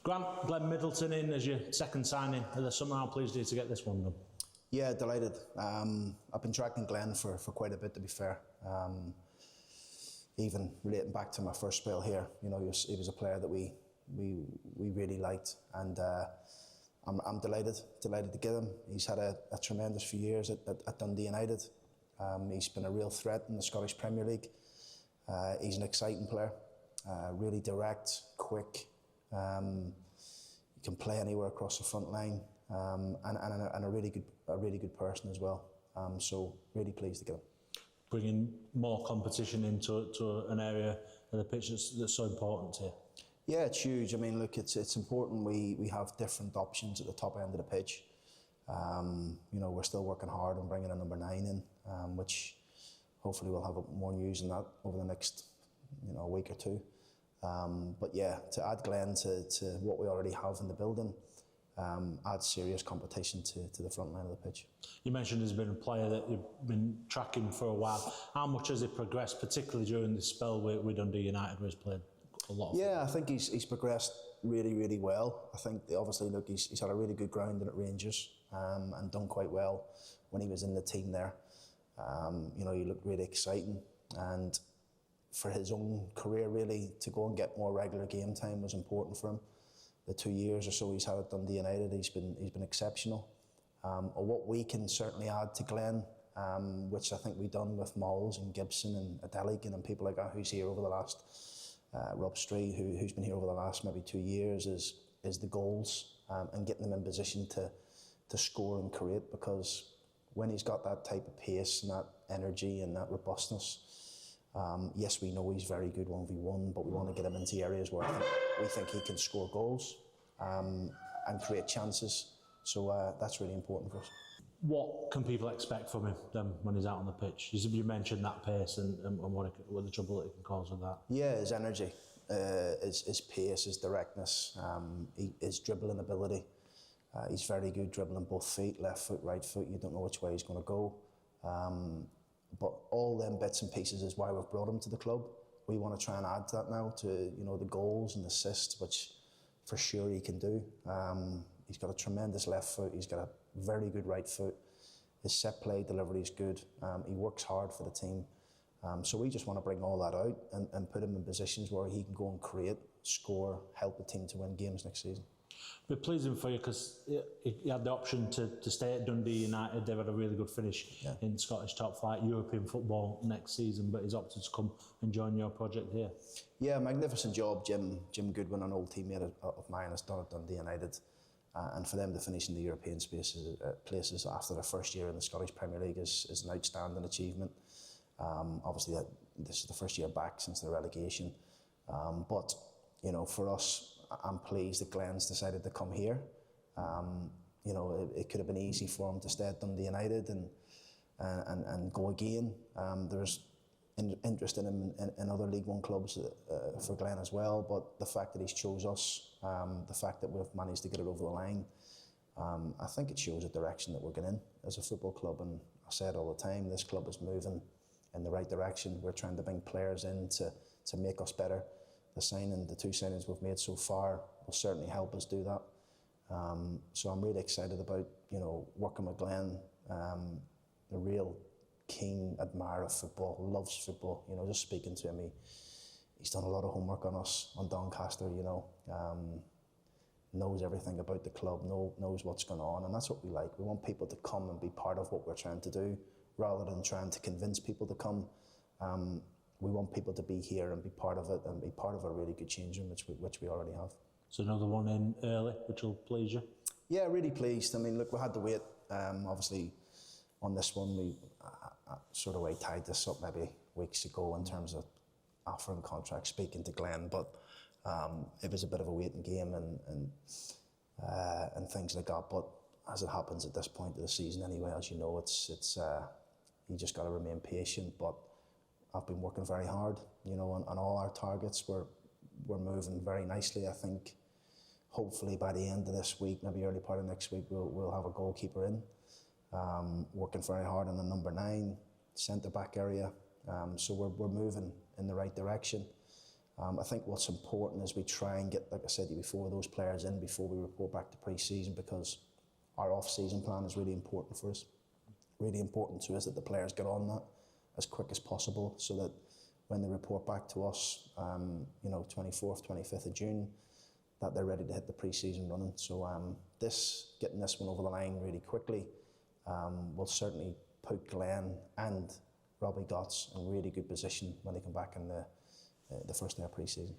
Grant, Glenn Middleton in as your second signing of the summer. How pleased are you to get this one done? Yeah, delighted. I've been tracking Glenn for quite a bit, to be fair. Even relating back to my first spell here, you know, he was a player that we really liked, and I'm delighted to get him. He's had a tremendous few years at Dundee United. He's been a real threat in the Scottish Premier League. He's an exciting player, really direct, quick. He can play anywhere across the front line, and a really good person as well. So really pleased to get him. Bringing more competition into an area of the pitch that's so important here. Yeah, it's huge. I mean, look, it's important we have different options at the top end of the pitch. You know, we're still working hard on bringing a number 9 in, which hopefully we'll have more news on that over the next, week or two. But yeah, to add Glenn to what we already have in the building, adds serious competition to the front line of the pitch. You mentioned he's been a player that you've been tracking for a while. How much has he progressed, particularly during this spell with Dundee United, where he's played a lot of I think he's progressed really well. I think obviously, look, he's had a really good grounding at Rangers, and done quite well when he was in the team there. He looked really exciting, and for his own career, really, to go and get more regular game time was important for him. The 2 years or so he's had at Dundee United, he's been exceptional. Or what we can certainly add to Glenn, which I think we've done with Mols and Gibson and Adeligan and people like that, who's here over the last, Rob Street, who's been here over the last maybe 2 years, is the goals, and getting them in position to score and create, because when he's got that type of pace and that energy and that robustness, yes, we know he's very good 1v1, but we want to get him into areas where we think he can score goals and create chances. So that's really important for us. What can people expect from him then when he's out on the pitch? You mentioned that pace and what the trouble that it can cause with that. Yeah, his energy, his pace, his directness, his dribbling ability. He's very good dribbling both feet, left foot, right foot. You don't know which way he's going to go. But all them bits and pieces is why we've brought him to the club. We want to try and add to that now, to the goals and assists, which for sure he can do. He's got a tremendous left foot. He's got a very good right foot. His set play delivery is good. He works hard for the team. So we just want to bring all that out and put him in positions where he can go and create, score, help the team to win games next season. But pleasing for you, because he had the option to stay at Dundee United. They've had a really good finish in Scottish top flight European football next season, but he's opted to come and join your project here. Yeah, magnificent job Jim Goodwin, an old teammate of mine, has done at Dundee United. And for them to finish in the European places after their first year in the Scottish Premier League is an outstanding achievement. Obviously, this is the first year back since the relegation. But for us, I'm pleased that Glenn's decided to come here. It could have been easy for him to stay at Dundee United and go again. There's interest in him in other League One clubs for Glenn as well, but the fact that he's chose us, the fact that we've managed to get it over the line, I think it shows a direction that we're going in as a football club. And I say it all the time, this club is moving in the right direction. We're trying to bring players in to make us better. The two signings we've made so far will certainly help us do that. So I'm really excited about working with Glenn, a real keen admirer of football, loves football. Just speaking to him, he's done a lot of homework on us, on Doncaster. Knows everything about the club, knows what's going on, and that's what we like. We want people to come and be part of what we're trying to do, rather than trying to convince people to come. We want people to be here and be part of it, and be part of a really good change room, which we already have. So another one in early, which will please you? Yeah, really pleased. I mean, look, we had to wait. Obviously, on this one, we sort of tied this up maybe weeks ago in terms of offering contracts, speaking to Glenn, but it was a bit of a waiting game and things like that. But as it happens at this point of the season, anyway, as you know, it's you just got to remain patient. But I've been working very hard, on all our targets. We're moving very nicely. I think hopefully by the end of this week, maybe early part of next week, we'll have a goalkeeper in. Working very hard on the number 9 centre back area. So we're moving in the right direction. I think what's important is we try and get, like I said to you before, those players in before we report back to pre-season, because our off-season plan is really important for us. Really important to us that the players get on that as quick as possible, so that when they report back to us, 24th, 25th of June, that they're ready to hit the pre-season running. So getting this one over the line really quickly will certainly put Glenn and Robbie Gotts in really good position when they come back in the first day of pre-season.